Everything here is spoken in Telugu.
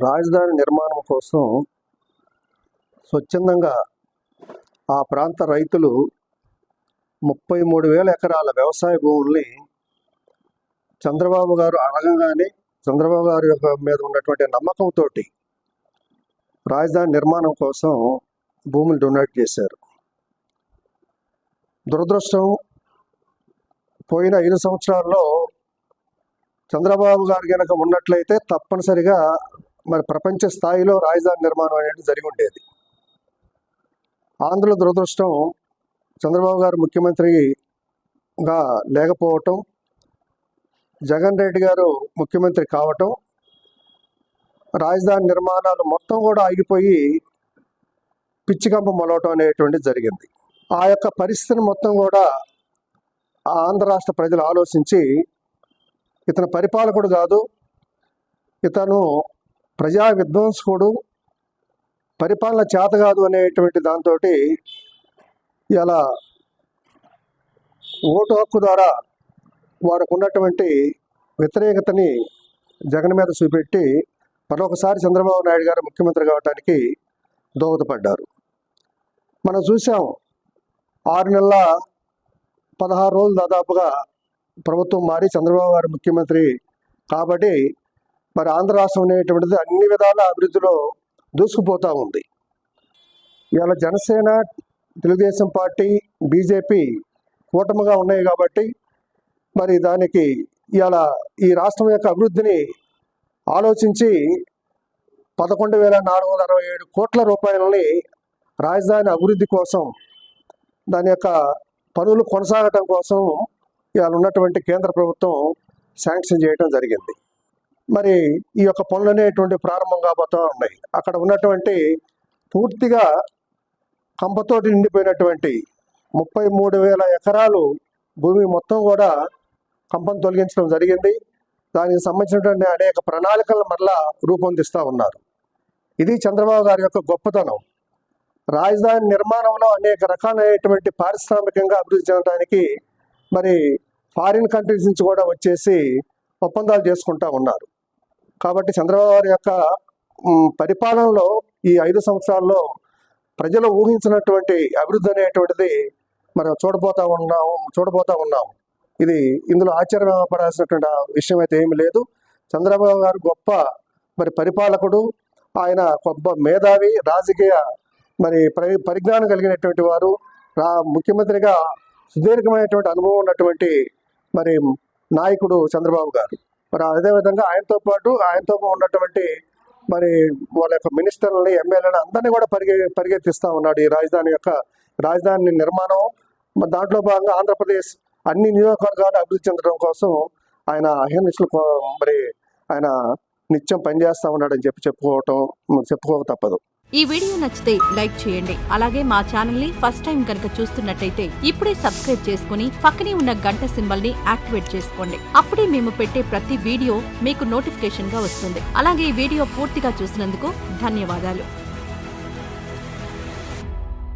రాజధాని నిర్మాణం కోసం స్వచ్ఛందంగా ఆ ప్రాంత రైతులు 33,000 ఎకరాల వ్యవసాయ భూముల్ని చంద్రబాబు గారు అడగగానే చంద్రబాబు గారి మీద ఉన్నటువంటి నమ్మకంతో రాజధాని నిర్మాణం కోసం భూములు డొనేట్ చేశారు. దురదృష్టం, పోయిన 5 సంవత్సరాల్లో చంద్రబాబు గారు కనుక ఉన్నట్లయితే తప్పనిసరిగా మరి ప్రపంచ స్థాయిలో రాజధాని నిర్మాణం అనేది జరిగి ఉండేది. ఆంధ్ర దురదృష్టం, చంద్రబాబు గారు ముఖ్యమంత్రిగా లేకపోవటం, జగన్ రెడ్డి గారు ముఖ్యమంత్రి కావటం, రాజధాని నిర్మాణాలు మొత్తం కూడా ఆగిపోయి పిచ్చికంప మొలవటం అనేటువంటిది జరిగింది. ఆ యొక్క పరిస్థితిని మొత్తం కూడా ఆంధ్ర రాష్ట్ర ప్రజలు ఆలోచించి ఇతను పరిపాలకుడు కాదు, ఇతను ప్రజా విధ్వంసకుడు, పరిపాలన చేత కాదు అనేటువంటి దాంతో ఇలా ఓటు హక్కు ద్వారా వారికి ఉన్నటువంటి వ్యతిరేకతని జగన్ మీద చూపెట్టి మరొకసారి చంద్రబాబు నాయుడు గారు ముఖ్యమంత్రి కావడానికి దోహదపడ్డారు. మనం చూసాం, 6 నెలల 16 రోజులు దాదాపుగా ప్రభుత్వం మారి చంద్రబాబు గారు ముఖ్యమంత్రి కాబట్టి మరి ఆంధ్ర రాష్ట్రం అనేటువంటిది అన్ని విధాల అభివృద్ధిలో దూసుకుపోతూ ఉంది. ఇవాళ జనసేన, తెలుగుదేశం పార్టీ, బీజేపీ కూటమిగా ఉన్నాయి కాబట్టి మరి దానికి ఇవాళ ఈ రాష్ట్రం యొక్క అభివృద్ధిని ఆలోచించి 11,467 కోట్ల రూపాయలని రాజధాని అభివృద్ధి కోసం, దాని యొక్క పనులు కొనసాగటం కోసం ఇవాళ ఉన్నటువంటి కేంద్ర ప్రభుత్వం శాంక్షన్ చేయడం జరిగింది. మరి ఈ యొక్క పనులు అనేటువంటి ప్రారంభం కాబోతూ ఉన్నాయి. అక్కడ ఉన్నటువంటి పూర్తిగా కంపతోటి నిండిపోయినటువంటి 33,000 ఎకరాలు భూమి మొత్తం కూడా కంపను తొలగించడం జరిగింది. దానికి సంబంధించినటువంటి అనేక ప్రణాళికలను మరలా రూపొందిస్తూ ఉన్నారు. ఇది చంద్రబాబు గారి యొక్క గొప్పతనం. రాజధాని నిర్మాణంలో అనేక రకాలైనటువంటి పారిశ్రామికంగా అభివృద్ధి చెందడానికి మరి ఫారిన్ కంట్రీస్ నుంచి కూడా వచ్చేసి ఒప్పందాలు చేసుకుంటూ ఉన్నారు. కాబట్టి చంద్రబాబు గారి యొక్క పరిపాలనలో ఈ 5 సంవత్సరాల్లో ప్రజలు ఊహించినటువంటి అభివృద్ధి అనేటువంటిది మనం చూడబోతా ఉన్నాం. ఇది ఇందులో ఆశ్చర్యపడాల్సినటువంటి విషయం అయితే ఏమి లేదు. చంద్రబాబు గారు గొప్ప మరి పరిపాలకుడు, ఆయన గొప్ప మేధావి, రాజకీయ మరి పరిజ్ఞానం కలిగినటువంటి వారు, ముఖ్యమంత్రిగా సుదీర్ఘమైనటువంటి అనుభవం ఉన్నటువంటి మరి నాయకుడు చంద్రబాబు గారు. మరి అదేవిధంగా ఆయనతో ఉన్నటువంటి మరి వాళ్ళ యొక్క మినిస్టర్లని, ఎమ్మెల్యేలను అందరినీ కూడా పరిగెత్తిస్తూ ఉన్నాడు ఈ రాజధాని నిర్మాణం. దాంట్లో భాగంగా ఆంధ్రప్రదేశ్ అన్ని నియోజకవర్గాలు అభివృద్ధి చెందడం కోసం ఆయన అహర్నిశలు మరి ఆయన నిత్యం పనిచేస్తూ ఉన్నాడని చెప్పుకోక తప్పదు. ఈ వీడియో నచ్చితే లైక్ చేయండి. అలాగే మా ఛానల్ ని ఫస్ట్ టైం కనుక చూస్తున్నట్టయితే ఇప్పుడే సబ్స్క్రైబ్ చేసుకుని పక్కనే ఉన్న గంట సింబల్ ని యాక్టివేట్ చేసుకోండి. అప్పుడే మేము పెట్టే ప్రతి వీడియో మీకు నోటిఫికేషన్ గా వస్తుంది. అలాగే ఈ వీడియో పూర్తిగా చూసినందుకు ధన్యవాదాలు.